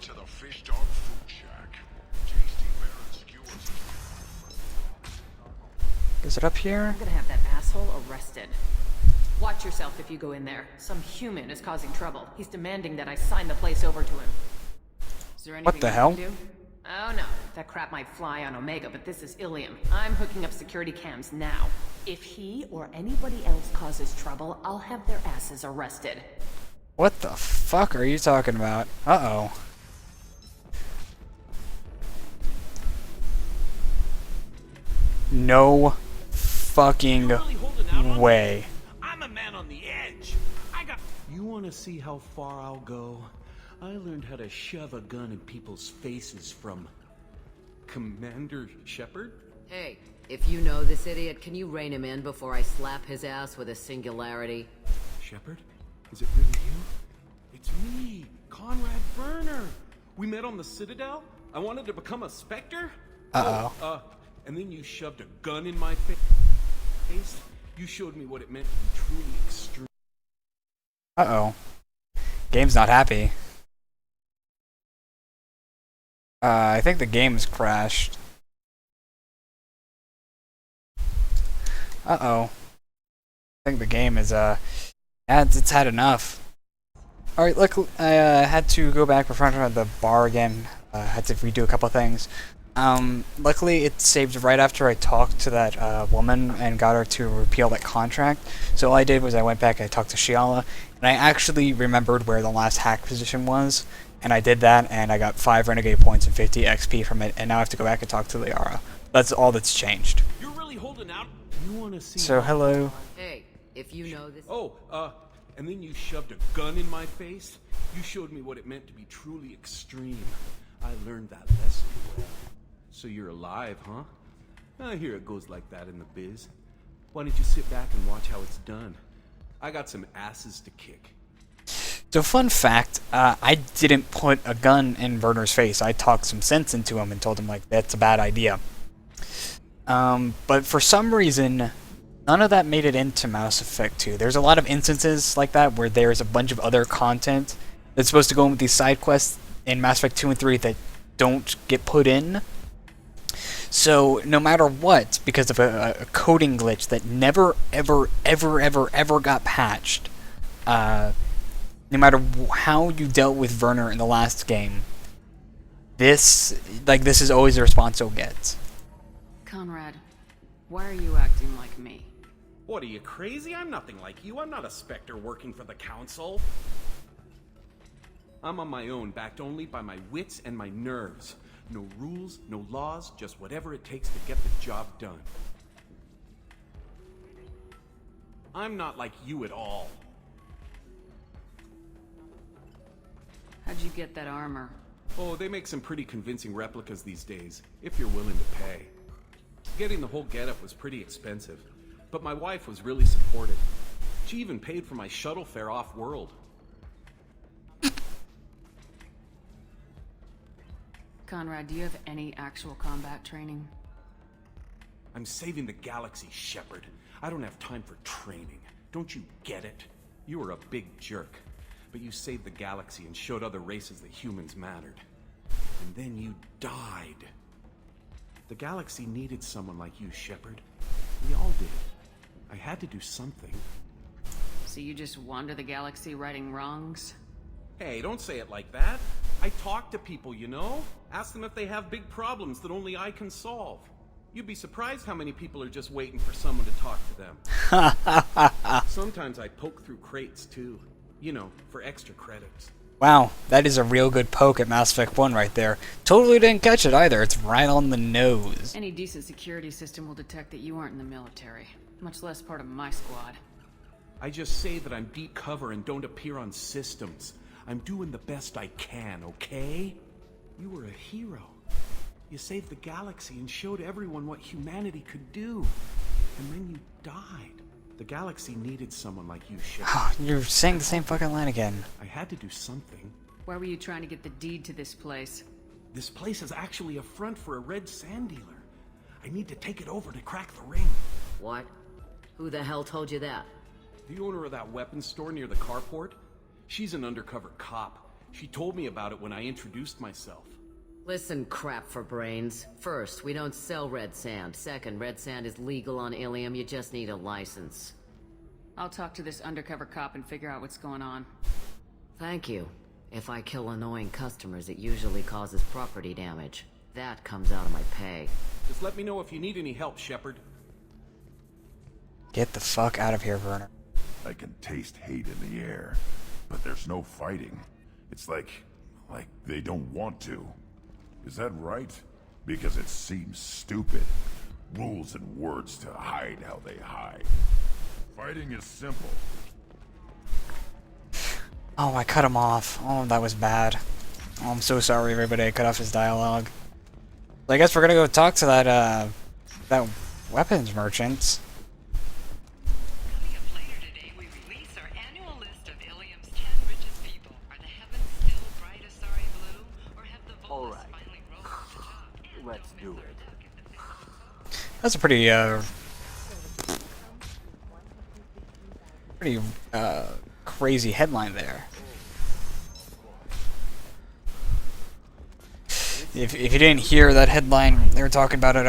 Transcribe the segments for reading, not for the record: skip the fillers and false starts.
to the Fish Dog Food Shack. Tasty bear and skewers. Is it up here? I'm gonna have that asshole arrested. Watch yourself if you go in there. Some human is causing trouble. He's demanding that I sign the place over to him. Is there anything What the you hell? can do? Oh no, that crap might fly on Omega, but this is Ilium. I'm hooking up security cams now. If he or anybody else causes trouble, I'll have their asses arrested. What the fuck are you talking about? Uh-oh. No fucking way. I'm a man on the edge. You want to see how far I'll go? I learned how to shove a gun in people's faces from Commander Shepard. Hey, if you know this idiot, can you rein him in before I slap his ass with a singularity? Shepard? Is it really you? It's me, Conrad Werner. We met on the Citadel. I wanted to become a Spectre. Uh-oh. And then you shoved a gun in my face. You showed me what it meant to be truly extreme. Uh-oh. Game's not happy. I think the game's crashed. Uh-oh. I think the game is, yeah, it's had enough. Alright, look, I had to go back in front of the bar again. Had to redo a couple things. Luckily it saved right after I talked to that woman and got her to repeal that contract. So all I did was I went back and I talked to Shiala, and I actually remembered where the last hack position was, and I did that, and I got 5 renegade points and 50 XP from it, and now I have to go back and talk to Liara. That's all that's changed. You're really holding out? You want to see? So hello. Hey, if you know this... And then you shoved a gun in my face? You showed me what it meant to be truly extreme. I learned that lesson well. So you're alive, huh? I hear it goes like that in the biz. Why don't you sit back and watch how it's done? I got some asses to kick. So fun fact, I didn't put a gun in Werner's face. I talked some sense into him and told him, like, that's a bad idea. But for some reason, none of that made it into Mass Effect 2. There's a lot of instances like that where there's a bunch of other content that's supposed to go in with these side quests in Mass Effect 2 and 3 that don't get put in. So, no matter what, because of a coding glitch that never, ever, ever, ever, ever got patched, no matter how you dealt with Werner in the last game, this is always the response you'll get. Conrad, why are you acting like me? What, are you crazy? I'm nothing like you. I'm not a Spectre working for the Council. I'm on my own, backed only by my wits and my nerves. No rules, no laws, just whatever it takes to get the job done. I'm not like you at all. How'd you get that armor? Oh, they make some pretty convincing replicas these days, if you're willing to pay. Getting the whole getup was pretty expensive, but my wife was really supportive. She even paid for my shuttle fare off-world. Conrad, do you have any actual combat training? I'm saving the galaxy, Shepard. I don't have time for training. Don't you get it? You were a big jerk, but you saved the galaxy and showed other races that humans mattered. And then you died. The galaxy needed someone like you, Shepard. We all did. I had to do something. So you just wander the galaxy righting wrongs? Hey, don't say it like that. I talk to people, you know? Ask them if they have big problems that only I can solve. You'd be surprised how many people are just waiting for someone to talk to them. Sometimes I poke through crates, too. You know, for extra credits. Wow, that is a real good poke at Mass Effect 1 right there. Totally didn't catch it either. It's right on the nose. Any decent security system will detect that you aren't in the military, much less part of my squad. I just say that I'm deep cover and don't appear on systems. I'm doing the best I can, okay? You were a hero. You saved the galaxy and showed everyone what humanity could do. And then you died. The galaxy needed someone like you, Shepard. You're saying the same fucking line again. I had to do something. Why were you trying to get the deed to this place? This place is actually a front for a red sand dealer. I need to take it over to crack the ring. What? Who the hell told you that? The owner of that weapons store near the carport? She's an undercover cop. She told me about it when I introduced myself. Listen, crap for brains. First, we don't sell red sand. Second, red sand is legal on Ilium, you just need a license. I'll talk to this undercover cop and figure out what's going on. Thank you. If I kill annoying customers, it usually causes property damage. That comes out of my pay. Just let me know if you need any help, Shepard. Get the fuck out of here, Werner. I can taste hate in the air, but there's no fighting. It's like they don't want to. Is that right? Because it seems stupid. Rules and words to hide how they hide. Fighting is simple. Oh, I cut him off. Oh, that was bad. Oh, I'm so sorry, everybody. I cut off his dialogue. So I guess we're gonna go talk to that weapons merchant. Coming up later today, we release our annual list of Ilium's 10 richest people. Are the heavens still bright as sorry blue, or have the volus finally rose to the top? And Let's don't do miss our it. look at the festival. That's a pretty crazy headline there. If you didn't hear that headline, they were talking about it.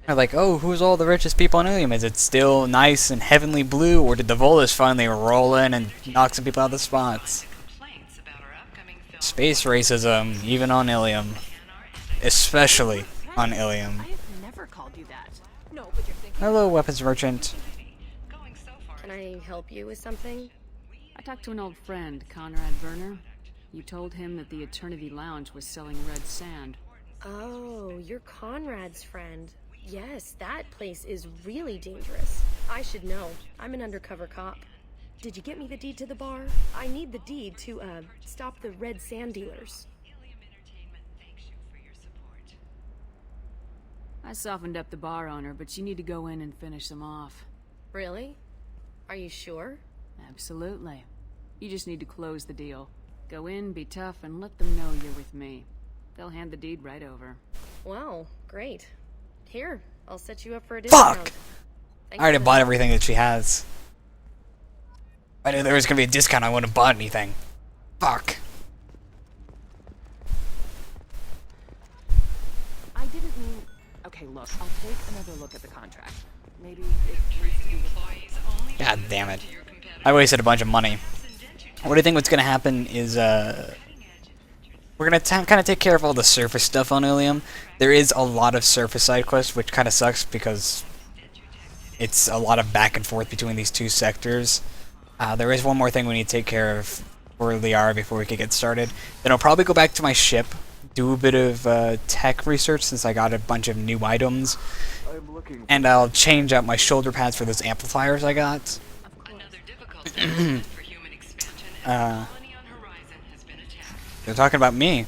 They're like, oh, who's all the richest people on Ilium? Is it still nice and heavenly blue, or did the Volus finally roll in and knock some people out of the spots? Complaints about our upcoming film. Space racism, even on Ilium, especially on Ilium. I have never called you that. No, but you're thinking. Hello, weapons merchant. Going so far. Can I help you with something? I talked to an old friend, Conrad Werner. You told him that the Eternity Lounge was selling red sand. Oh, you're Conrad's friend. Yes, that place is really dangerous. I should know. I'm an undercover cop. Did you get me the deed to the bar? I need the deed to, stop the red sand dealers. Ilium Entertainment thanks you for your support. I softened up the bar owner, but you need to go in and finish them off. Really? Are you sure? Absolutely. You just need to close the deal. Go in, be tough, and let them know you're with me. They'll hand the deed right over. Wow, great. Here, I'll set you up for a discount. Fuck! Thanks I already for bought that. everything that she has. If I knew there was gonna be a discount, I wouldn't have bought anything. Fuck. I didn't mean. Okay, look, I'll take another look at the contract. Maybe it needs to be. Employees only God damn it. to your competitors. I wasted a bunch of money. What do you think what's gonna happen is, we're gonna kind of take care of all the surface stuff on Ilium. There is a lot of surface side quests, which kind of sucks because it's a lot of back and forth between these two sectors. There is one more thing we need to take care of for Liara before we can get started. Then I'll probably go back to my ship, do a bit of tech research since I got a bunch of new items, and I'll change out my shoulder pads for those amplifiers I got. Another difficult element for human expansion as the colony on Horizon has been attacked. They're talking about me.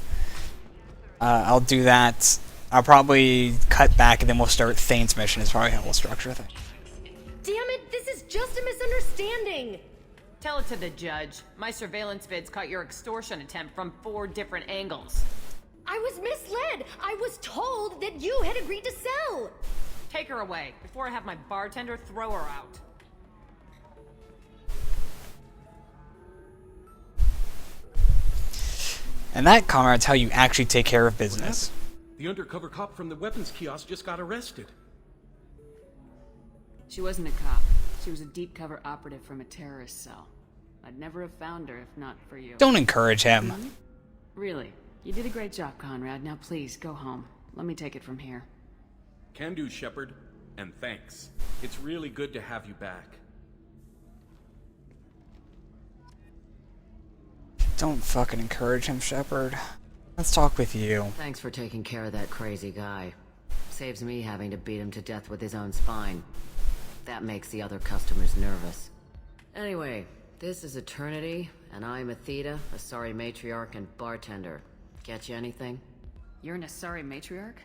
I'll do that. I'll probably cut back and then we'll start Thane's mission is probably how we'll structure things. Damn it, this is just a misunderstanding! Tell it to the judge. My surveillance vids caught your extortion attempt from 4 different angles. I was misled! I was told that you had agreed to sell! Take her away before I have my bartender throw her out. And that, comrade's how you actually take care of business. The undercover cop from the weapons kiosk just got arrested. She wasn't a cop. She was a deep cover operative from a terrorist cell. I'd never have found her if not for you. Don't encourage him. Really. You did a great job, Conrad. Now please, go home. Let me take it from here. Can do, Shepard. And thanks. It's really good to have you back. Don't fucking encourage him, Shepard. Let's talk with you. Thanks for taking care of that crazy guy. Saves me having to beat him to death with his own spine. That makes the other customers nervous. Anyway, this is Eternity, and I'm Athena, a sorry matriarch and bartender. Get you anything? You're an Asari matriarch?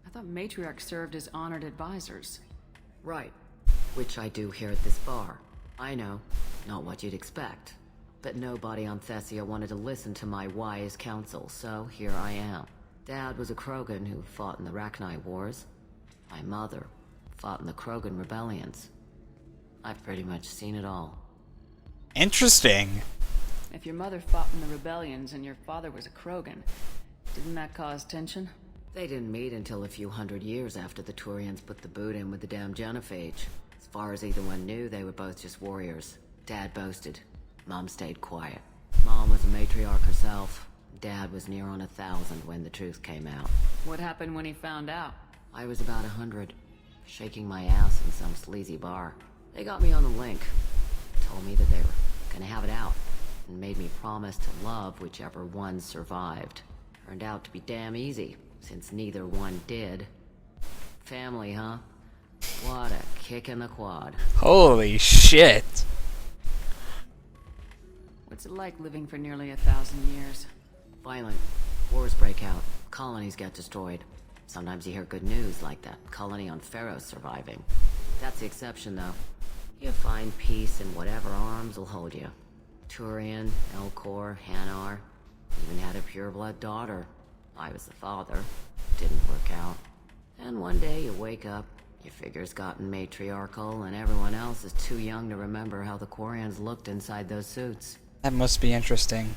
I thought matriarchs served as honored advisors. Right. Which I do here at this bar. I know, not what you'd expect. But nobody on Thessia wanted to listen to my wise counsel, so here I am. Dad was a Krogan who fought in the Rachni Wars. My mother fought in the Krogan rebellions. I've pretty much seen it all. Interesting. If your mother fought in the rebellions and your father was a Krogan, didn't that cause tension? They didn't meet until a few hundred years after the Turians put the boot in with the damn genophage. As far as either one knew, they were both just warriors. Dad boasted. Mom stayed quiet. Mom was a matriarch herself. Dad was near on 1,000 when the truth came out. What happened when he found out? I was about 100, shaking my ass in some sleazy bar. They got me on the link. Told me that they were gonna have it out, and made me promise to love whichever one survived. Turned out to be damn easy, since neither one did. Family, huh? What a kick in the quad. Holy shit. What's it like living for nearly 1,000 years? Violent. Wars break out. Colonies get destroyed. Sometimes you hear good news like that colony on Pharaoh surviving. That's the exception, though. You find peace in whatever arms will hold you. Turian, Elcor, Hanar. Even had a pureblood daughter. I was the father. Didn't work out. And one day you wake up, your figure's gotten matriarchal, and everyone else is too young to remember how the Quarians looked inside those suits. That must be interesting.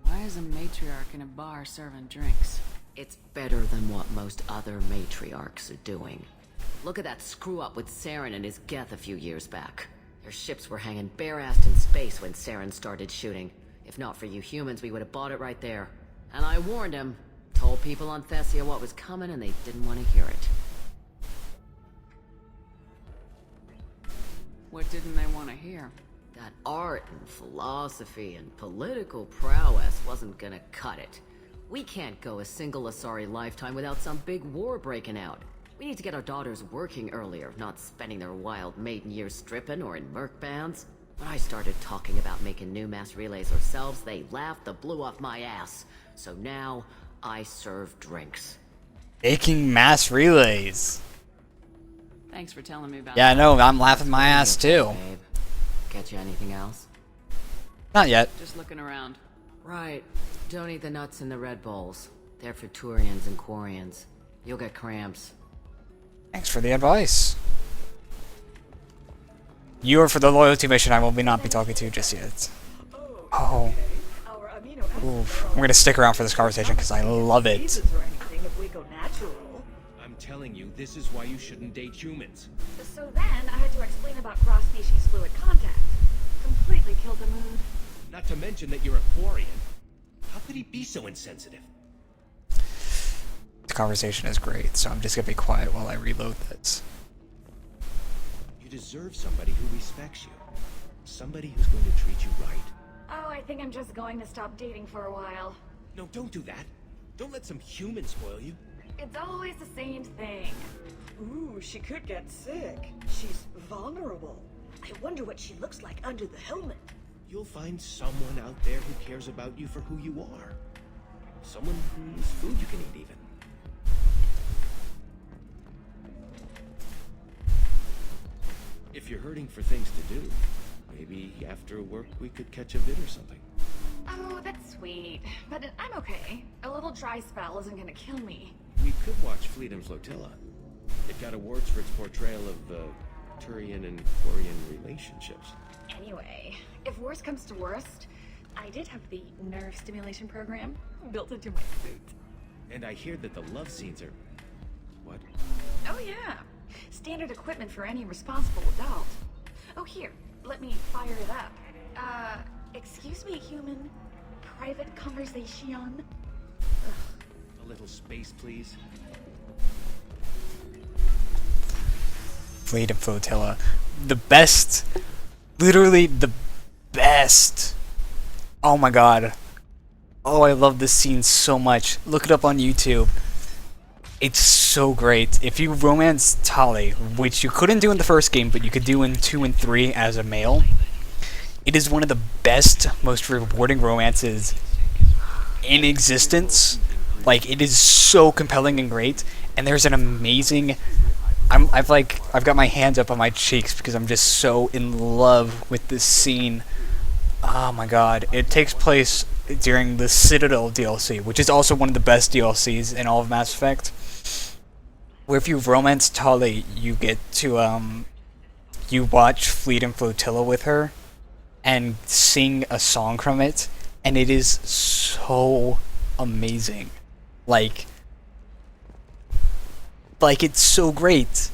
Why is a matriarch in a bar serving drinks? It's better than what most other matriarchs are doing. Look at that screw-up with Saren and his Geth a few years back. Their ships were hanging bare-assed in space when Saren started shooting. If not for you humans, we would have bought it right there. And I warned him. Told people on Thessia what was coming, and they didn't want to hear it. What didn't they want to hear? That art and philosophy and political prowess wasn't gonna cut it. We can't go a single Asari lifetime without some big war breaking out. We need to get our daughters working earlier, not spending their wild maiden years stripping or in merc bands. When I started talking about making new mass relays ourselves, they laughed the blue off my ass. So now, I serve drinks. Making mass relays. Thanks for telling me about Yeah, I that. know, I'm laughing my ass too. Babe, get you anything else? Not yet. Just looking around. Right. Don't eat the nuts in the Red Bowls. They're for Turians and Quarians. You'll get cramps. Thanks for the advice. You are for the loyalty mission I will not be talking to just yet. Oh. Oof. I'm gonna stick around for this conversation because I love it. I'm telling you, this is why you shouldn't date humans. So then, I had to explain about cross-species fluid contact. Completely killed the mood. Not to mention that you're a Quarian. How could he be so insensitive? The conversation is great, so I'm just gonna be quiet while I reload this. You deserve somebody who respects you. Somebody who's going to treat you right. Oh, I think I'm just going to stop dating for a while. No, don't do that. Don't let some human spoil you. It's always the same thing. Ooh, she could get sick. She's vulnerable. I wonder what she looks like under the helmet. You'll find someone out there who cares about you for who you are. Someone whose food you can eat, even. If you're hurting for things to do, maybe after work we could catch a vid or something. Oh, that's sweet. But I'm okay. A little dry spell isn't gonna kill me. We could watch Fleet and Flotilla. It got awards for its portrayal of Turian and Quarian relationships. Anyway, if worst comes to worst, I did have the nerve stimulation program built into my suit. And I hear that the love scenes are... what? Oh yeah. Standard equipment for any responsible adult. Oh here, let me fire it up. Excuse me, human. Private conversation. A little space, please. Fleet and Flotilla. The best. Literally the best. Oh my god. Oh, I love this scene so much. Look it up on YouTube. It's so great. If you romance Tali, which you couldn't do in the first game, but you could do in 2 and 3 as a male, it is one of the best, most rewarding romances in existence. Like, it is so compelling and great, and there's an amazing... I've got my hands up on my cheeks because I'm just so in love with this scene. Oh my god. It takes place during the Citadel DLC, which is also one of the best DLCs in all of Mass Effect. Where if you romance Tali, you get to, you watch Fleet and Flotilla with her, and sing a song from it, and it is so amazing. Like it's so great.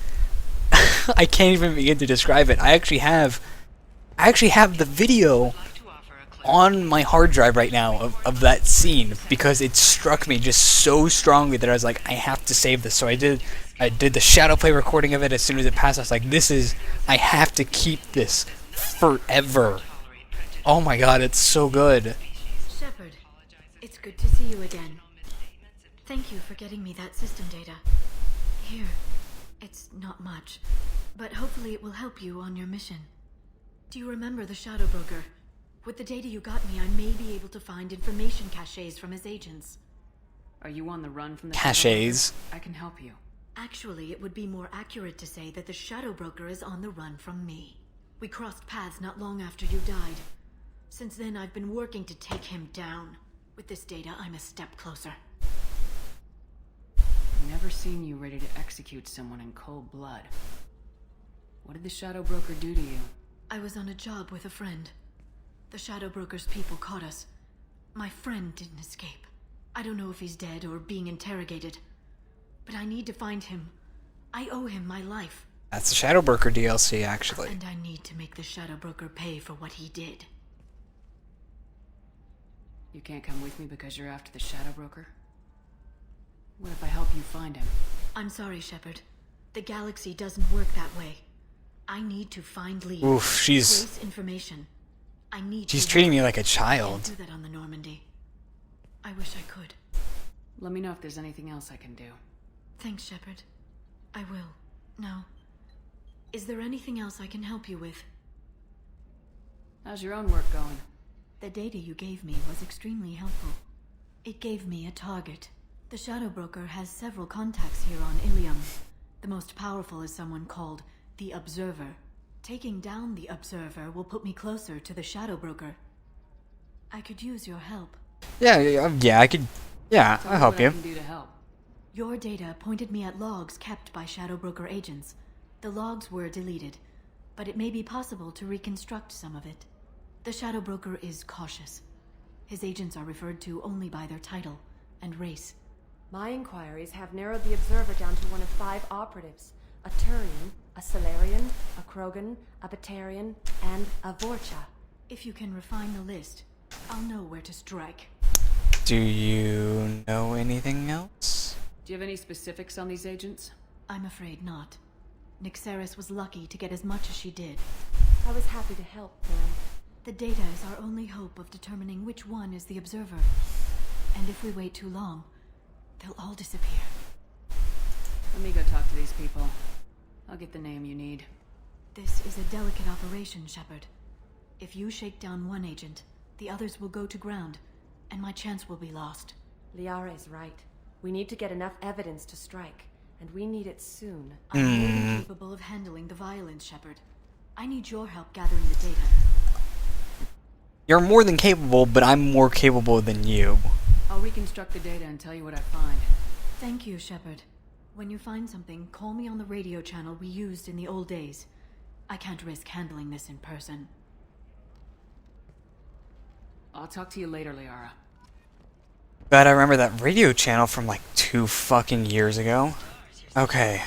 I can't even begin to describe it. I actually have the video on my hard drive right now of that scene, because it struck me just so strongly that I was like, I have to save this. So I did the Shadowplay recording of it as soon as it passed. I was like, I have to keep this forever. Oh my god, it's so good. Shepard, it's good to see you again. Thank you for getting me that system data. Here, it's not much, but hopefully it will help you on your mission. Do you remember the Shadow Broker? With the data you got me, I may be able to find information caches from his agents. Are you on the run from the Caches? I can help you. Actually, it would be more accurate to say that the Shadow Broker is on the run from me. We crossed paths not long after you died. Since then, I've been working to take him down. With this data, I'm a step closer. I've never seen you ready to execute someone in cold blood. What did the Shadow Broker do to you? I was on a job with a friend. The Shadow Broker's people caught us. My friend didn't escape. I don't know if he's dead or being interrogated. But I need to find him. I owe him my life. That's the Shadow Broker DLC, actually. And I need to make the Shadow Broker pay for what he did. You can't come with me because you're after the Shadow Broker? What if I help you find him? I'm sorry, Shepard. The galaxy doesn't work that way. I need to find Lee. Oof, Trace information. She's treating me like a child. I can't do that on the Normandy. I wish I could. Let me know if there's anything else I can do. Thanks, Shepard. I will. Now, is there anything else I can help you with? How's your own work going? The data you gave me was extremely helpful. It gave me a target. The Shadow Broker has several contacts here on Ilium. The most powerful is someone called the Observer. Taking down the Observer will put me closer to the Shadow Broker. I could use your help. I could. Yeah, I'll help you. What I can do to help. Your data pointed me at logs kept by Shadow Broker agents. The logs were deleted, but it may be possible to reconstruct some of it. The Shadow Broker is cautious. His agents are referred to only by their title and race. My inquiries have narrowed the Observer down to one of 5 operatives. A Turian, a Solarian, a Krogan, a Batarian, and a Vorcha. If you can refine the list, I'll know where to strike. Do you know anything else? Do you have any specifics on these agents? I'm afraid not. Nyxeris was lucky to get as much as she did. I was happy to help, Thorn. The data is our only hope of determining which one is the Observer. And if we wait too long, they'll all disappear. Let me go talk to these people. I'll get the name you need. This is a delicate operation, Shepard. If you shake down one agent, the others will go to ground, and my chance will be lost. Liara is right. We need to get enough evidence to strike, and we need it soon. I'm more than capable of handling the violence, Shepard. I need your help gathering the data. You're more than capable, but I'm more capable than you. I'll reconstruct the data and tell you what I find. Thank you, Shepard. When you find something, call me on the radio channel we used in the old days. I can't risk handling this in person. I'll talk to you later, Liara. But I remember that radio channel from like 2 fucking years ago. Okay.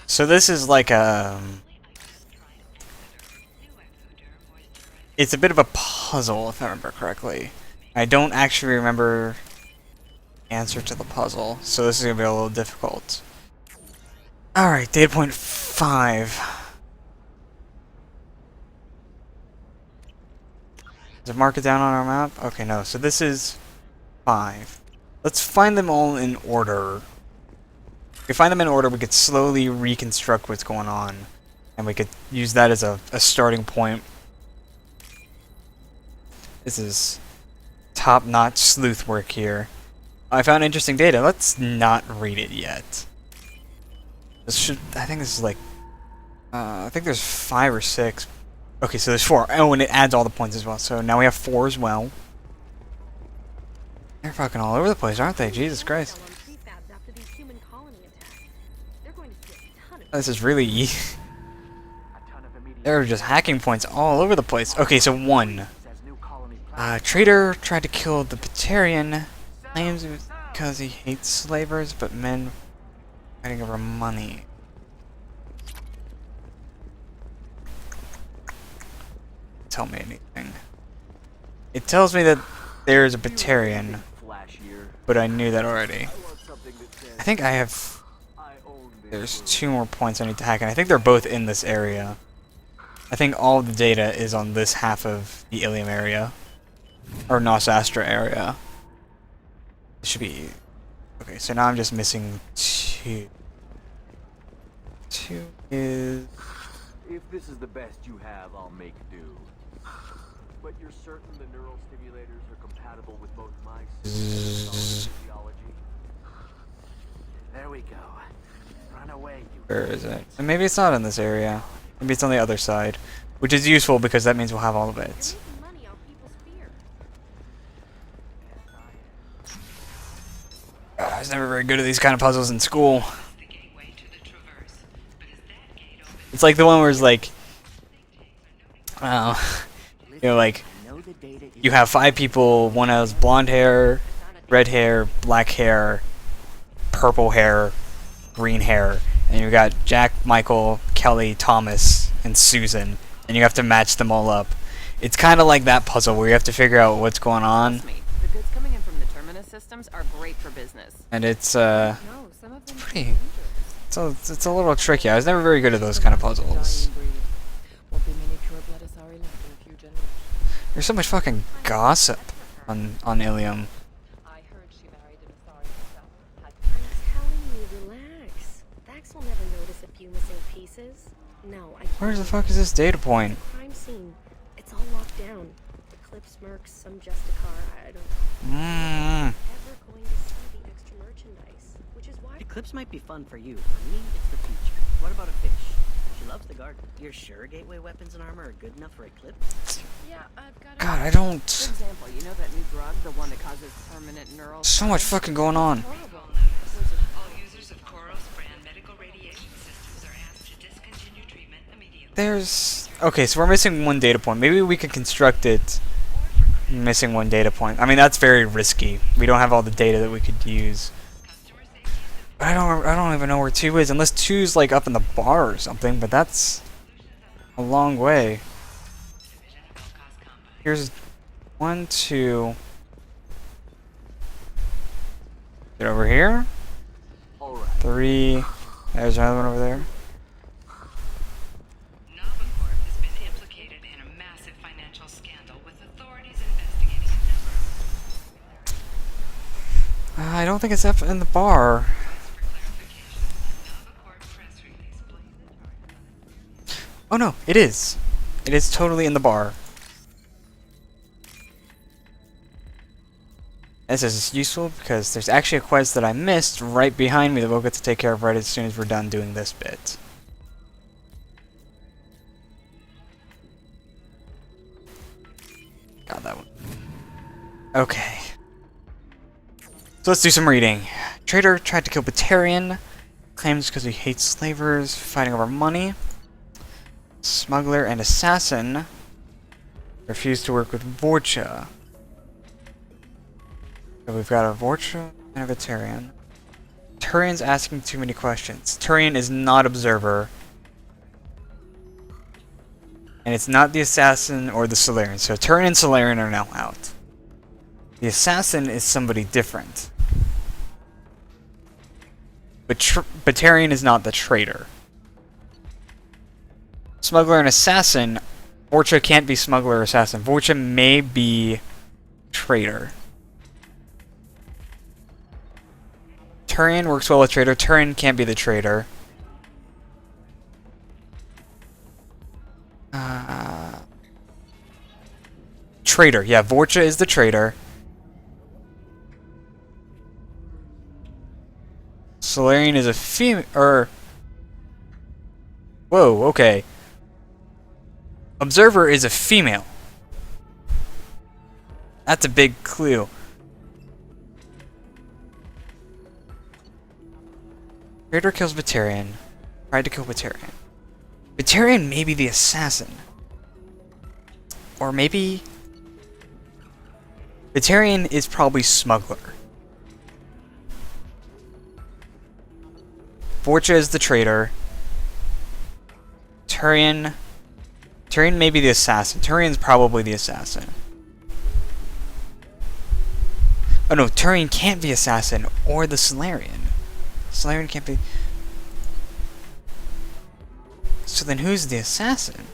So this is like a... It's a bit of a puzzle, if I remember correctly. I don't actually remember the answer to the puzzle, so this is going to be a little difficult. Alright, data point 5. Does it mark it down on our map? Okay, no. So this is 5. Let's find them all in order. If we find them in order, we could slowly reconstruct what's going on. And we could use that as a starting point. This is top-notch sleuth work here. I found interesting data. Let's not read it yet. This should... I think this is like... I think there's 5 or 6. Okay, so there's 4. Oh, and it adds all the points as well. So now we have 4 as well. They're fucking all over the place, aren't they? Jesus Christ. This is really easy. There are just hacking points all over the place. Okay, so 1. Traitor tried to kill the Batarian. Claims it was because he hates slavers, but men fighting over money. Tell me anything. It tells me that there's a Batarian, but I knew that already. I think I have... There's 2 more points I need to hack, and I think they're both in this area. I think all the data is on this half of the Ilium area. Or Nos Astra area. It should be... Okay, so now I'm just missing 2. 2 is... If this is the best you have, I'll make do. But you're certain the neural stimulators are compatible with both my system and physiology? There we go. Run away, you... Where is it? And maybe it's not in this area. Maybe it's on the other side. Which is useful because that means we'll have all of it. I was never very good at these kind of puzzles in school. It's like the one where it's like... you know, like... You have 5 people, one has blonde hair, red hair, black hair, purple hair, green hair. And you got Jack, Michael, Kelly, Thomas, and Susan. And you have to match them all up. It's kind of like that puzzle where you have to figure out what's going on. The goods coming in from the Terminus systems are great for business. And it's pretty... It's a little tricky. I was never very good at those kind of puzzles. There's so much fucking gossip on Ilium. I'm telling you, relax. Dax will never notice a few missing pieces. No, I can't. Where the fuck is this data point? Crime scene. It's all locked down. The Cliffs Mercs, some Justicar, I don't know. Ever going to see the extra merchandise, which is why Eclipse might be fun for you. For me, it's the future. What about a fish? She loves the garden. You're sure gateway weapons and armor are good enough for Eclipse? Yeah, I've got God, I don't... For example, you know that new drug, the one that causes permanent neural... So much fucking going on. All users of Koros brand medical radiation systems are asked to discontinue treatment immediately. There's... Okay, so we're missing 1 data point. Maybe we can construct it missing 1 data point. I mean, that's very risky. We don't have all the data that we could use. But I don't even know where 2 is, unless 2's like up in the bar or something, but that's a long way. Here's 1, 2. Get over here. 3. There's another one over there. I don't think it's up in the bar. Oh no, it is. It is totally in the bar. This is useful because there's actually a quest that I missed right behind me that we'll get to take care of right as soon as we're done doing this bit. Got that one. Okay. So let's do some reading. Traitor tried to kill Batarian. Claims because he hates slavers, fighting over money. Smuggler and assassin refused to work with Vorcha. So we've got a Vorcha and a Batarian. Turian's asking too many questions. Turian is not Observer. And it's not the assassin or the Solarian. So Turian and Solarian are now out. The assassin is somebody different. But Batarian is not the traitor. Smuggler and assassin. Vorcha can't be smuggler or assassin. Vorcha may be traitor. Turian works well with traitor. Turian can't be the traitor. Traitor. Yeah, Vorcha is the traitor. Solarian is a female, whoa, okay. Observer is a female. That's a big clue. Traitor kills Batarian. Tried to kill Batarian. Batarian may be the assassin. Or maybe... Batarian is probably smuggler. Vorcha is the traitor. Turian may be the assassin. Turian's probably the assassin. Oh no, Turian can't be assassin or the Solarian. Solarian can't be... So then who's the assassin?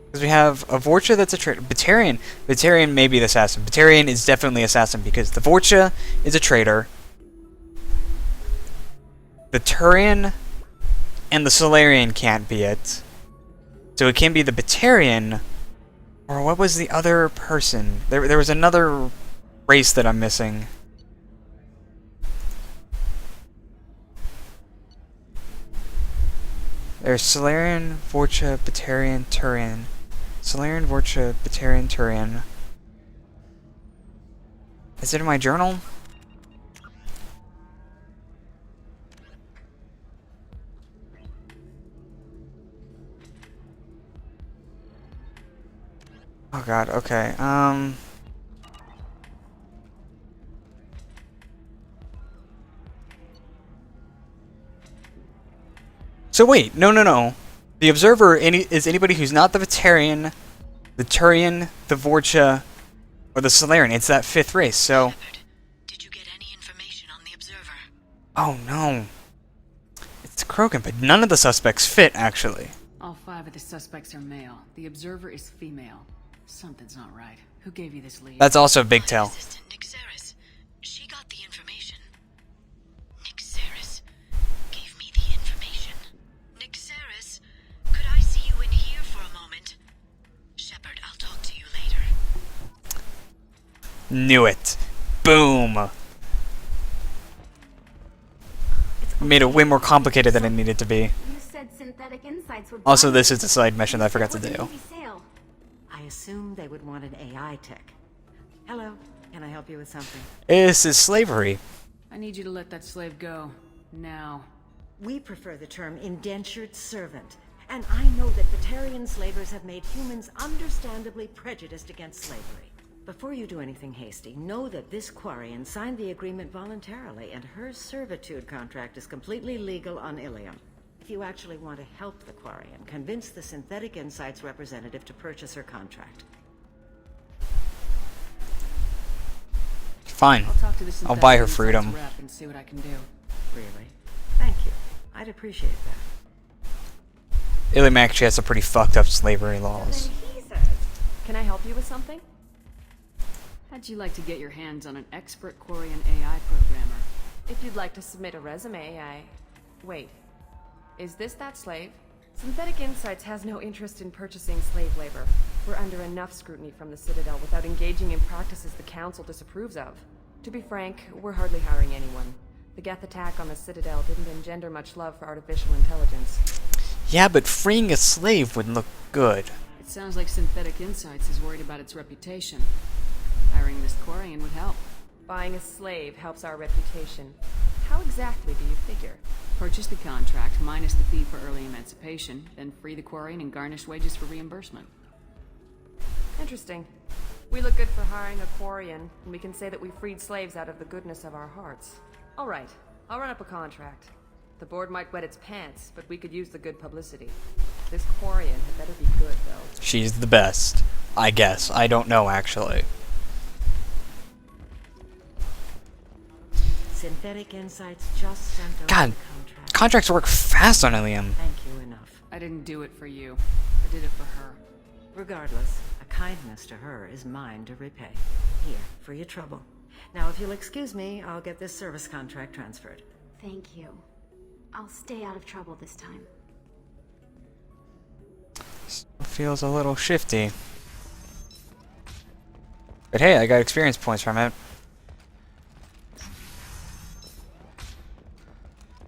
Because we have a Vorcha that's a traitor. Batarian may be the assassin. Batarian is definitely assassin because the Vorcha is a traitor. The Turian and the Solarian can't be it. So it can be the Batarian, or what was the other person? There was another race that I'm missing. There's Solarian, Vorcha, Batarian, Turian. Solarian, Vorcha, Batarian, Turian. Is it in my journal? Oh god, okay, So wait, no. The Observer is anybody who's not the Batarian, the Turian, the Vorcha, or the Solarian. It's that fifth race, so... Did you get any information on the Observer? Oh no. It's Krogan, but none of the suspects fit, actually. All 5 of the suspects are male. The Observer is female. Something's not right. Who gave you this lead? That's also a big tell. She got the information. Nick Saris gave me the information. Nick Saris, could I see you in here for a moment? Shepard, I'll talk to you later. Knew it. Boom. Made it way more complicated than it needed to be. You said synthetic insights would... Also, this is a side mission that I forgot to do. I assume they would want an AI tech. Hello, can I help you with something? This is slavery. I need you to let that slave go. Now. We prefer the term indentured servant. And I know that Batarian slavers have made humans understandably prejudiced against slavery. Before you do anything hasty, know that this Quarian signed the agreement voluntarily, and her servitude contract is completely legal on Ilium. If you actually want to help the Quarian, convince the Synthetic Insights representative to purchase her contract. Fine. I'll buy her freedom. Rep and see what I can do. Really? Thank you. I'd appreciate that. Ilium actually has some pretty fucked up slavery laws. Can I help you with something? How'd you like to get your hands on an expert Quarian AI programmer? If you'd like to submit a resume, Wait. Is this that slave? Synthetic Insights has no interest in purchasing slave labor. We're under enough scrutiny from the Citadel without engaging in practices the Council disapproves of. To be frank, we're hardly hiring anyone. The Geth attack on the Citadel didn't engender much love for artificial intelligence. Yeah, but freeing a slave would look good. It sounds like Synthetic Insights is worried about its reputation. Hiring this Quarian would help. Buying a slave helps our reputation. How exactly do you figure? Purchase the contract minus the fee for early emancipation, then free the Quarian and garnish wages for reimbursement. Interesting. We look good for hiring a Quarian, and we can say that we freed slaves out of the goodness of our hearts. All right, I'll run up a contract. The board might wet its pants, but we could use the good publicity. This Quarian had better be good, though. She's the best. I guess. I don't know, actually. Synthetic Insights just sent over God, the contract. contracts work fast on Ilium. Thank you enough. I didn't do it for you. I did it for her. Regardless, a kindness to her is mine to repay. Here, for your trouble. Now, if you'll excuse me, I'll get this service contract transferred. Thank you. I'll stay out of trouble this time. Feels a little shifty. But hey, I got experience points from it.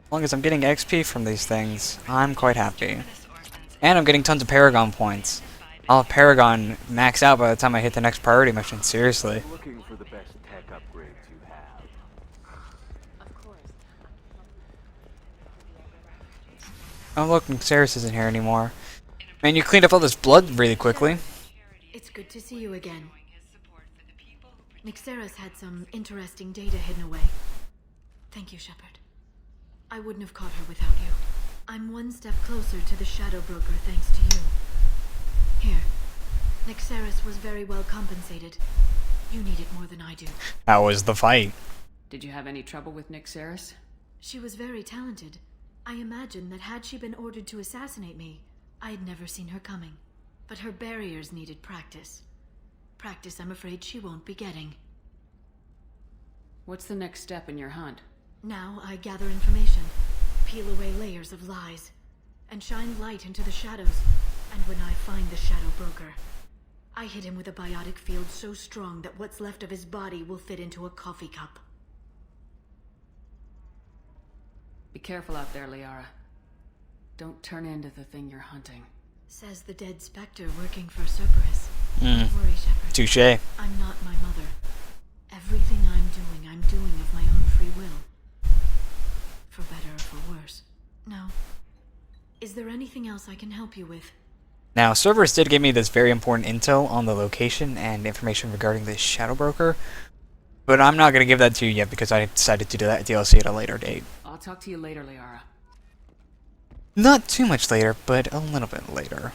As long as I'm getting XP from these things, I'm quite happy. And I'm getting tons of Paragon points. I'll have Paragon max out by the time I hit the next priority mission, seriously. Looking for the best tech upgrades you have. Of course. Oh look, Xeris isn't here anymore. Man, you cleaned up all this blood really quickly. It's good to see you again. Nyxeris had some interesting data hidden away. Thank you, Shepard. I wouldn't have caught her without you. I'm one step closer to the Shadow Broker thanks to you. Here. Nyxeris was very well compensated. You need it more than I do. How was the fight? Did you have any trouble with Nyxeris? She was very talented. I imagine that had she been ordered to assassinate me, I had never seen her coming. But her barriers needed practice. Practice I'm afraid she won't be getting. What's the next step in your hunt? Now I gather information, peel away layers of lies, and shine light into the shadows. And when I find the Shadow Broker, I hit him with a biotic field so strong that what's left of his body will fit into a coffee cup. Be careful out there, Liara. Don't turn into the thing you're hunting. Says the dead specter working for Cerberus. Don't worry, Shepard. Touché. I'm not my mother. Everything I'm doing of my own free will. For better or for worse. No. Is there anything else I can help you with? Now, Cerberus did give me this very important intel on the location and information regarding the Shadow Broker, but I'm not going to give that to you yet because I decided to do that DLC at a later date. I'll talk to you later, Liara. Not too much later, but a little bit later.